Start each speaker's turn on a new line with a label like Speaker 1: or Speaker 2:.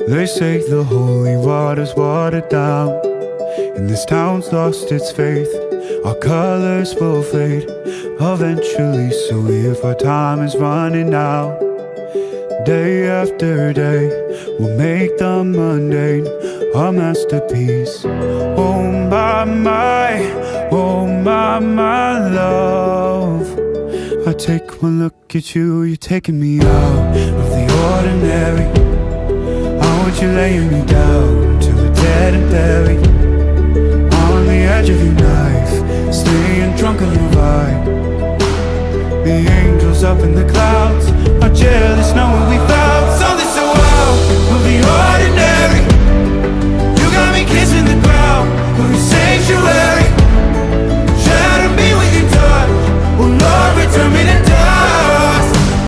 Speaker 1: They say the holy water's watered down, and this town's lost its faith. Our colors will fade eventually, so if our time is running out, day after day, we'll make the mundane our masterpiece. Oh my, oh my love. I take one look at you, you're taking me out of the ordinary. I want you laying me down till we're dead and buried, on the edge of your knife, staying drunk on your vibe. The angels up in the clouds are jealous knowing we found something so out of the ordinary. You got me kissing the ground of your sanctuary.